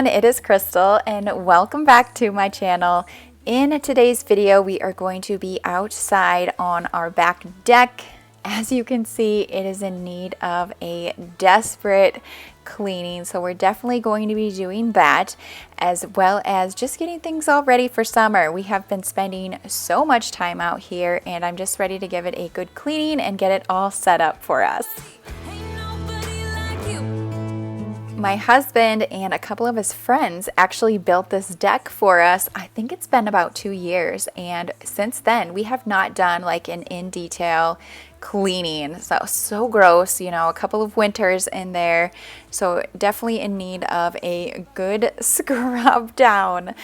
everyone, it is Crystal and welcome back to my channel. In today's video, we are going to be outside on our back deck. As you can see, it is in need of a desperate cleaning, so we're definitely going to be doing that, as well as just getting things all ready for summer. We have been spending so much time out here, and I'm just ready to give it a good cleaning and get it all set up for us. My husband and a couple of his friends actually built this deck for us. I think it's been about 2 years, and since then we have not done like an in detail cleaning. So gross, you know, a couple of winters in there, so definitely in need of a good scrub down.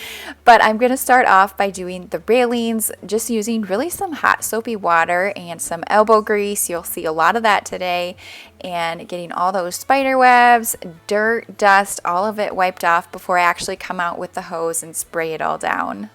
But I'm gonna start off by doing the railings, just using really some hot soapy water and some elbow grease. You'll see a lot of that today, and getting all those spider webs, dirt, dust, all of it wiped off before I actually come out with the hose and spray it all down.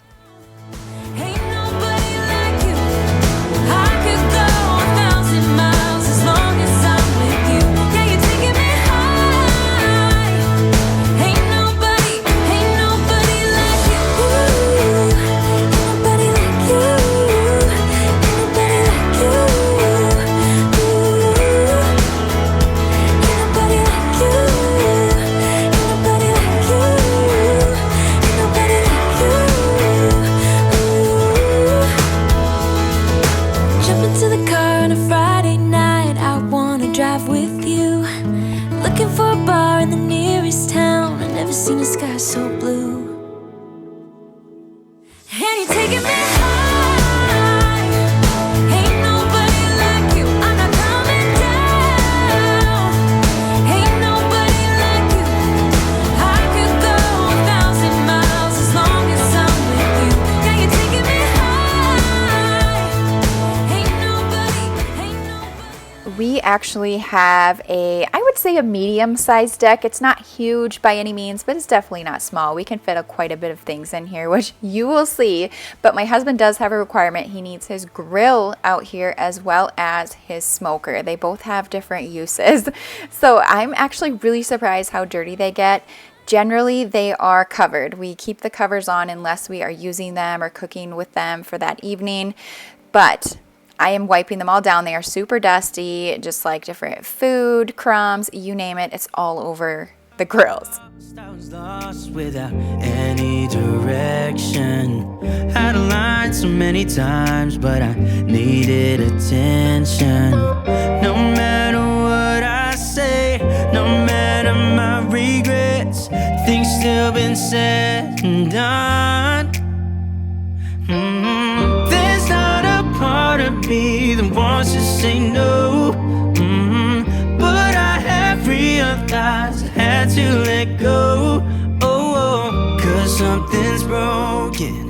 We actually have I would say a medium-sized deck. It's not huge by any means, but it's definitely not small. We can fit quite a bit of things in here, which you will see. But my husband does have a requirement. He needs his grill out here as well as his smoker. They both have different uses. So I'm actually really surprised how dirty they get. Generally, they are covered. We keep the covers on unless we are using them or cooking with them for that evening. But I am wiping them all down. They are super dusty, just like different food, crumbs, you name it. It's all over the grills. I was lost without any direction. Had a line so many times, but I needed attention. No matter what I say, no matter my regrets, things still been said and done. There's not a part of me that wants to say no, but I have realized I had to let go. Oh, 'cause something's broken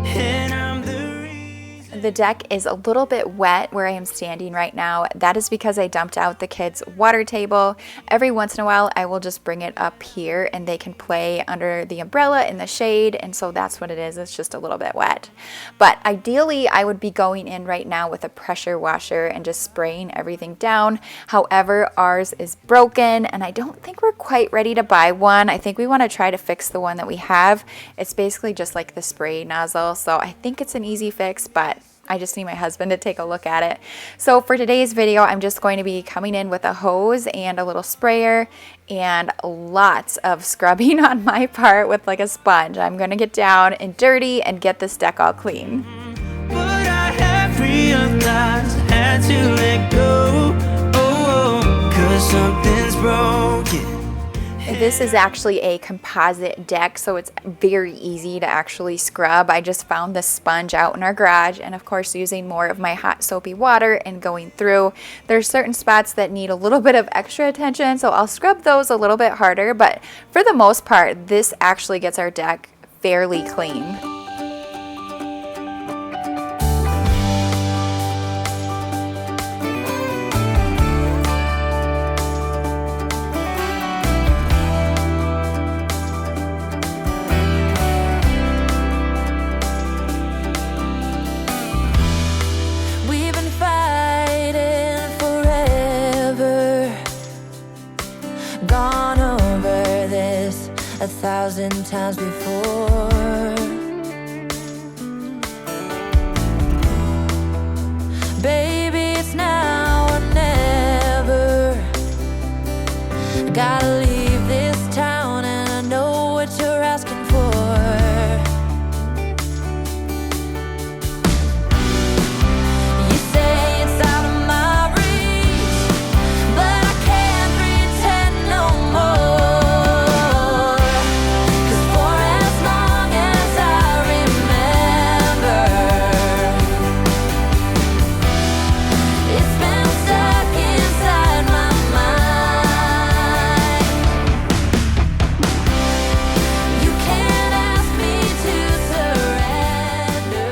and I'm the reason. The deck is a little bit wet where I am standing right now. That is because I dumped out the kids' water table. Every once in a while I will just bring it up here and they can play under the umbrella in the shade, and so that's what it is. It's just a little bit wet. But ideally I would be going in right now with a pressure washer and just spraying everything down. However, ours is broken and I don't think we're quite ready to buy one. I think we want to try to fix the one that we have. It's basically just like the spray nozzle, so I think it's an easy fix, but I just need my husband to take a look at it. So for today's video, I'm just going to be coming in with a hose and a little sprayer and lots of scrubbing on my part with like a sponge. I'm going to get down and dirty and get this deck all clean. But I have realized I had to let go. Oh, 'cause something's broken. This is actually a composite deck, so it's very easy to actually scrub. I just found this sponge out in our garage, and of course using more of my hot soapy water and going through. There's certain spots that need a little bit of extra attention, so I'll scrub those a little bit harder, but for the most part, this actually gets our deck fairly clean. times before. Baby, it's now or never. I gotta leave this town and I know what you're asking for. You say it's out of my reach, but I can't pretend no more. 'Cause for as long as I remember, it's been stuck inside my mind. You can't ask me to surrender.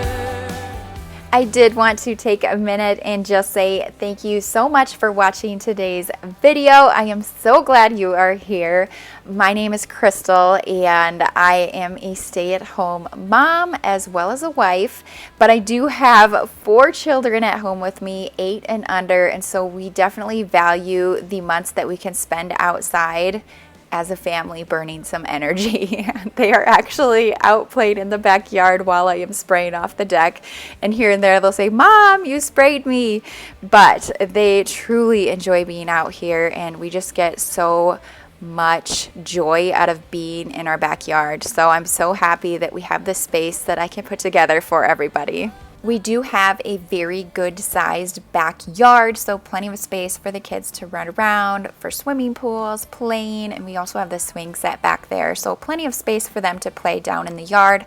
I did want to take a minute and just say thank you so much for watching today's video. I am so glad you are here. My name is Crystal and I am a stay-at-home mom as well as a wife, but I do have 4 children at home with me, 8 and under, and so we definitely value the months that we can spend outside as a family burning some energy. They are actually out playing in the backyard while I am spraying off the deck, and here and there they'll say, "Mom, you sprayed me," but they truly enjoy being out here, and we just get so much joy out of being in our backyard. So I'm so happy that we have this space that I can put together for everybody. We do have a very good sized backyard, so plenty of space for the kids to run around, for swimming pools, playing, and we also have the swing set back there, so plenty of space for them to play down in the yard.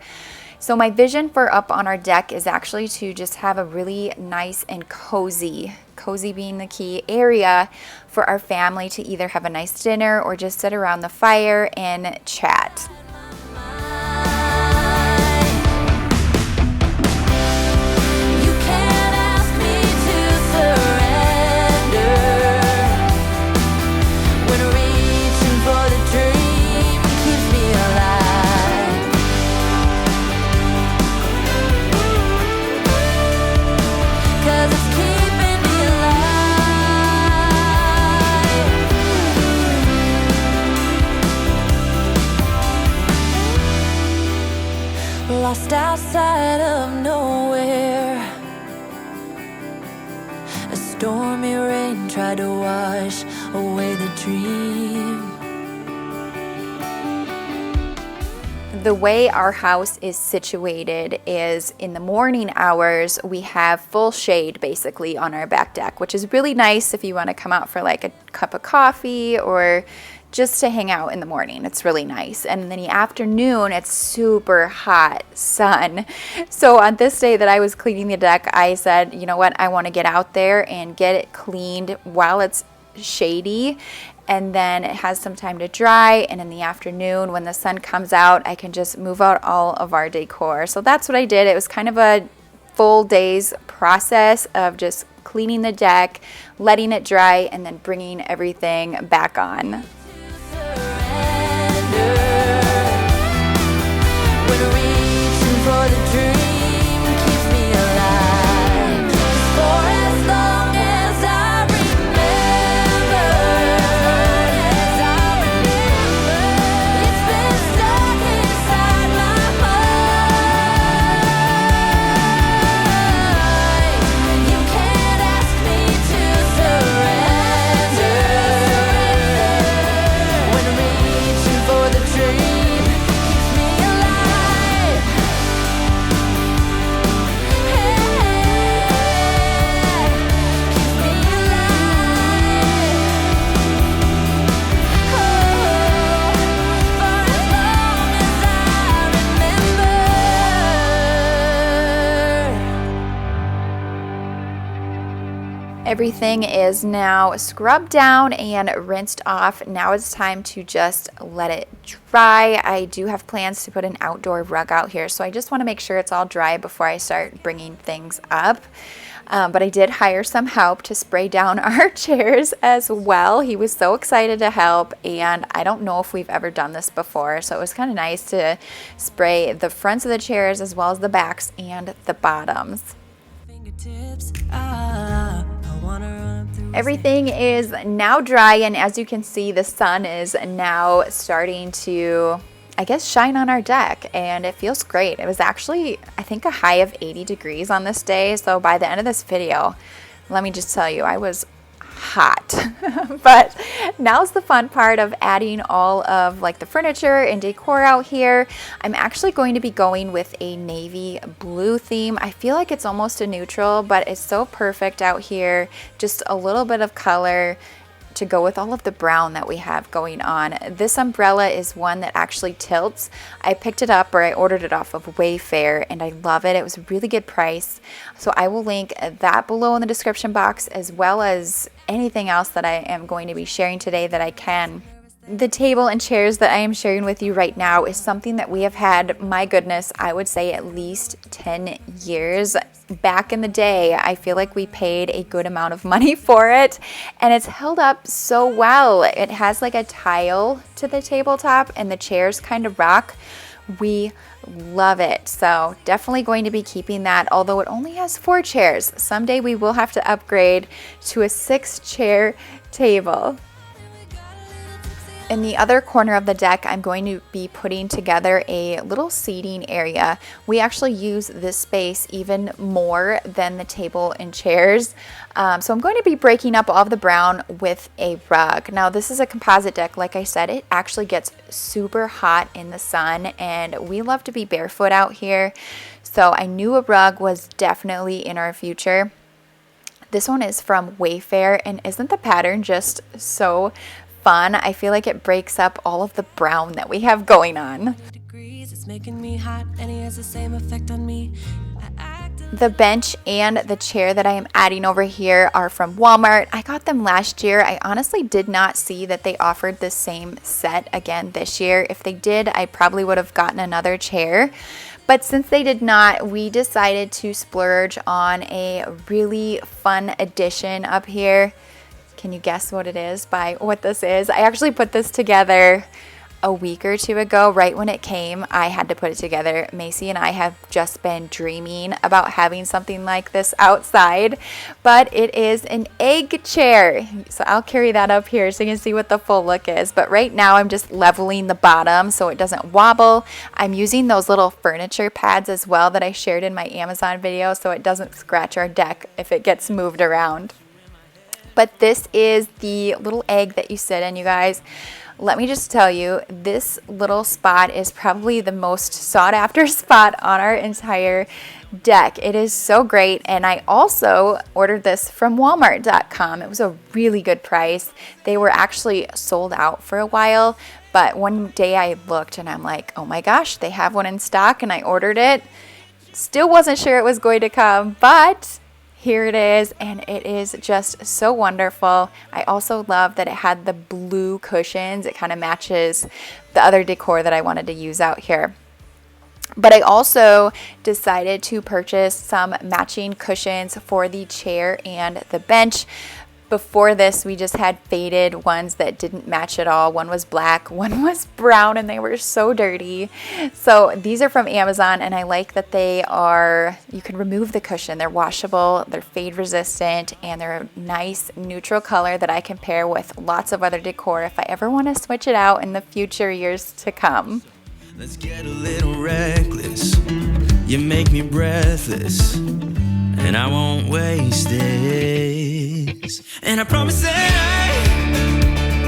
So my vision for up on our deck is actually to just have a really nice and cozy being the key area for our family to either have a nice dinner or just sit around the fire and chat. You can't ask me to surrender. When reaching for the dream keeps me alive. 'Cause it's keeping me alive. Lost outside of nowhere, a stormy rain tried to wash away the dream. The way our house is situated is in the morning hours, we have full shade basically on our back deck, which is really nice if you want to come out for like a cup of coffee or just to hang out in the morning. It's really nice. And in the afternoon, it's super hot sun. So on this day that I was cleaning the deck, I said, you know what, I want to get out there and get it cleaned while it's shady, and then it has some time to dry, and in the afternoon when the sun comes out, I can just move out all of our decor. So that's what I did. It was kind of a full day's process of just cleaning the deck, letting it dry, and then bringing everything back on. When reaching for the dream keeps me alive. For as long as I remember, it's been stuck inside my mind. You can't ask me to surrender. When reaching for the dream keeps me alive. Hey, keeps me alive. Oh, for as long as I remember. Everything is now scrubbed down and rinsed off. Now it's time to just let it dry. I do have plans to put an outdoor rug out here, so I just want to make sure it's all dry before I start bringing things up. But I did hire some help to spray down our chairs as well. He was so excited to help, and I don't know if we've ever done this before, so it was kind of nice to spray the fronts of the chairs as well as the backs and the bottoms. Fingertips, I wanna run through. Everything is now dry, and as you can see, the sun is now starting to, I guess, shine on our deck, and it feels great. It was actually, I think, a high of 80 degrees on this day. So by the end of this video, let me just tell you, I was hot. But now's the fun part of adding all of like the furniture and decor out here. I'm actually going to be going with a navy blue theme. I feel like it's almost a neutral, but it's so perfect out here. Just a little bit of color to go with all of the brown that we have going on. This umbrella is one that actually tilts. I picked it up, or I ordered it off of Wayfair, and I love it. It was a really good price. So I will link that below in the description box, as well as anything else that I am going to be sharing today that I can. The table and chairs that I am sharing with you right now is something that we have had, my goodness, I would say at least 10 years. Back in the day, I feel like we paid a good amount of money for it, and it's held up so well. It has like a tile to the tabletop, and the chairs kind of rock. We love it. So definitely going to be keeping that, although it only has 4 chairs. Someday we will have to upgrade to a 6-chair table. In the other corner of the deck, I'm going to be putting together a little seating area. We actually use this space even more than the table and chairs. So I'm going to be breaking up all of the brown with a rug. Now this is a composite deck. Like I said, it actually gets super hot in the sun, and we love to be barefoot out here. So I knew a rug was definitely in our future. This one is from Wayfair, and isn't the pattern just so fun? I feel like it breaks up all of the brown that we have going on. The bench and the chair that I am adding over here are from Walmart. I got them last year. I honestly did not see that they offered the same set again this year. If they did, I probably would have gotten another chair. But since they did not, we decided to splurge on a really fun addition up here. Can you guess what it is by what this is? I actually put this together a week or 2 ago, right when it came. I had to put it together. Macy and I have just been dreaming about having something like this outside, but it is an egg chair. So I'll carry that up here so you can see what the full look is. But right now I'm just leveling the bottom so it doesn't wobble. I'm using those little furniture pads as well that I shared in my Amazon video so it doesn't scratch our deck if it gets moved around. But this is the little egg that you sit in, you guys. Let me just tell you, this little spot is probably the most sought after spot on our entire deck. It is so great, and I also ordered this from Walmart.com. It was a really good price. They were actually sold out for a while, but one day I looked and I'm like, oh my gosh, they have one in stock, and I ordered it. Still wasn't sure it was going to come, but here it is, and it is just so wonderful. I also love that it had the blue cushions. It kind of matches the other decor that I wanted to use out here. But I also decided to purchase some matching cushions for the chair and the bench. Before this, we just had faded ones that didn't match at all. One was black, one was brown, and they were so dirty. So these are from Amazon, and I like that they are, you can remove the cushion. They're washable, they're fade resistant, and they're a nice neutral color that I can pair with lots of other decor if I ever want to switch it out in the future years to come. Let's get a little reckless. You make me breathless, and I won't waste this. And I promise that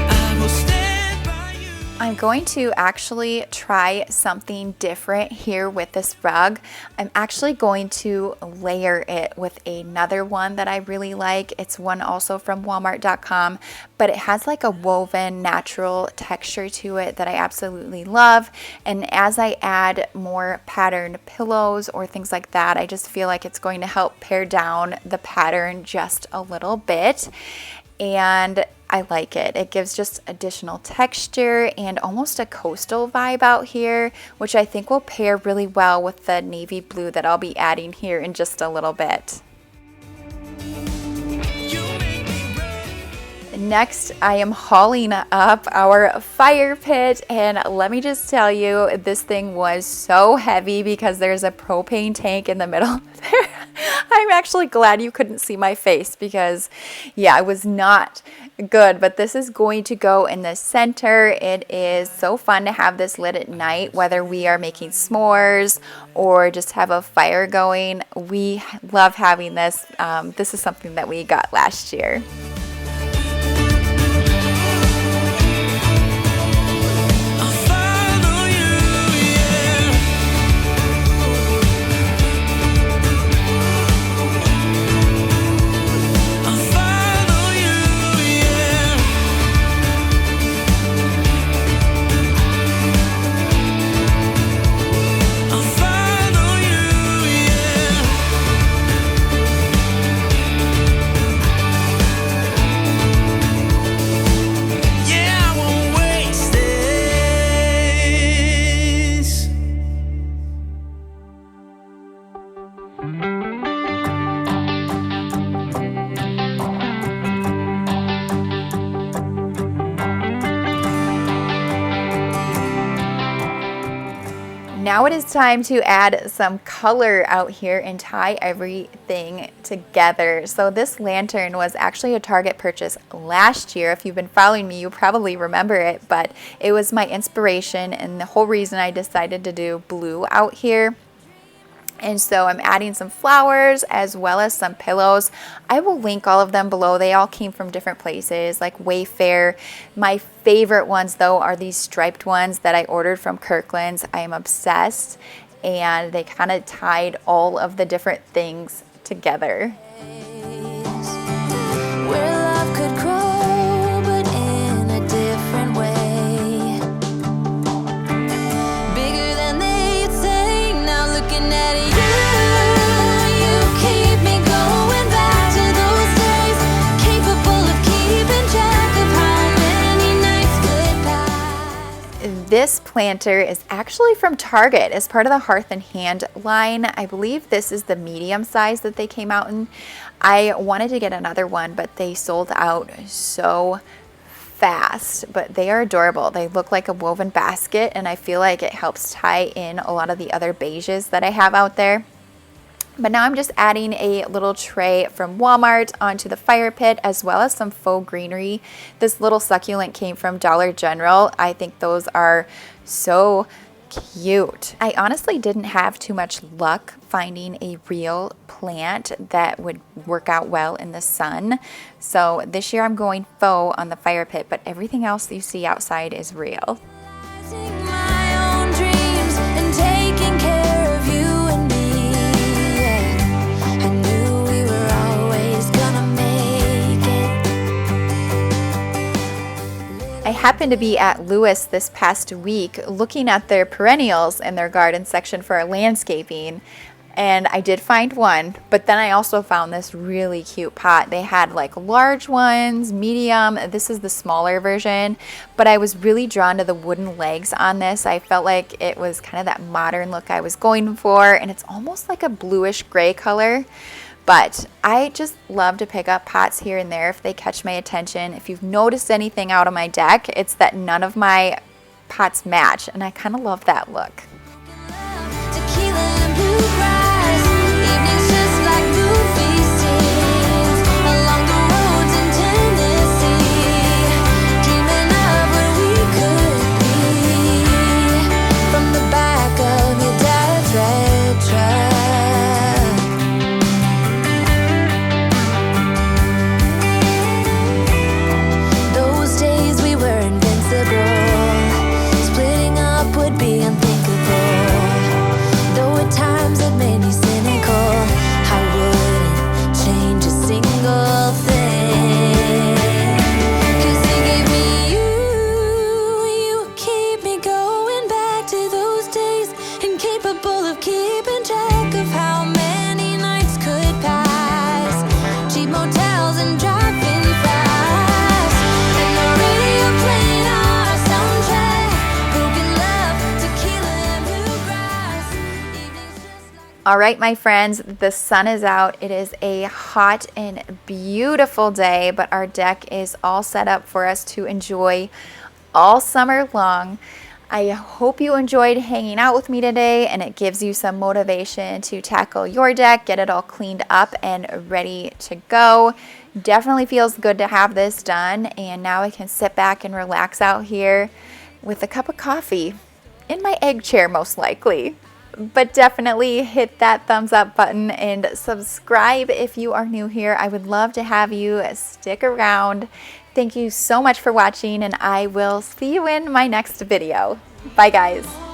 I will stand by you. I'm going to actually try something different here with this rug. I'm actually going to layer it with another one that I really like. It's one also from Walmart.com, but it has like a woven natural texture to it that I absolutely love. And as I add more patterned pillows or things like that, I just feel like it's going to help pare down the pattern just a little bit. And I like it. It gives just additional texture and almost a coastal vibe out here, which I think will pair really well with the navy blue that I'll be adding here in just a little bit. Next, I am hauling up our fire pit, and let me just tell you, this thing was so heavy because there's a propane tank in the middle there. I'm actually glad you couldn't see my face because, yeah, it was not good. But this is going to go in the center. It is so fun to have this lit at night, whether we are making s'mores or just have a fire going. We love having this. This is something that we got last year. Now it is time to add some color out here and tie everything together. So this lantern was actually a Target purchase last year. If you've been following me, you probably remember it, but it was my inspiration and the whole reason I decided to do blue out here. And so I'm adding some flowers as well as some pillows. I will link all of them below. They all came from different places like Wayfair. My favorite ones though are these striped ones that I ordered from Kirkland's. I am obsessed, and they kind of tied all of the different things together. Where love could grow, but in a different way. Bigger than they'd say, now looking at you, you keep me going back to those days, capable of keeping track of how many nights could pass. This planter is actually from Target as part of the Hearth and Hand line. I believe this is the medium size that they came out in. I wanted to get another one, but they sold out so fast, but they are adorable. They look like a woven basket, and I feel like it helps tie in a lot of the other beiges that I have out there. But now I'm just adding a little tray from Walmart onto the fire pit, as well as some faux greenery. This little succulent came from Dollar General. I think those are so cute. I honestly didn't have too much luck finding a real plant that would work out well in the sun. So this year I'm going faux on the fire pit, but everything else that you see outside is real. My own dreams and taking care of you and me. I knew we were always gonna make it. I happened to be at Lewis this past week looking at their perennials in their garden section for landscaping, and I did find one, but then I also found this really cute pot. They had like large ones, medium. This is the smaller version, but I was really drawn to the wooden legs on this. I felt like it was kind of that modern look I was going for, and it's almost like a bluish gray color. But I just love to pick up pots here and there if they catch my attention. If you've noticed anything out on my deck, it's that none of my pots match, and I kind of love that look. Tequila and bluegrass, evenings just like movie scenes, along the roads in Tennessee, dreaming of where we could be, from the back of your dad's red truck. Those days we were invincible, splitting up would be unthinkable. Though at times it made me cynical, I wouldn't change a single thing. 'Cause he gave me you keep me going back to those days, incapable of keeping track of how many nights could pass. Cheap motels and driving fast, and the radio playing our soundtrack. Broken love, tequila and bluegrass. Evenings just like All right, my friends, the sun is out. It is a hot and beautiful day, but our deck is all set up for us to enjoy all summer long. I hope you enjoyed hanging out with me today, and it gives you some motivation to tackle your deck, get it all cleaned up and ready to go. Definitely feels good to have this done, and now I can sit back and relax out here with a cup of coffee in my egg chair most likely. But definitely hit that thumbs up button and subscribe if you are new here. I would love to have you stick around. Thank you so much for watching, and I will see you in my next video. Bye guys.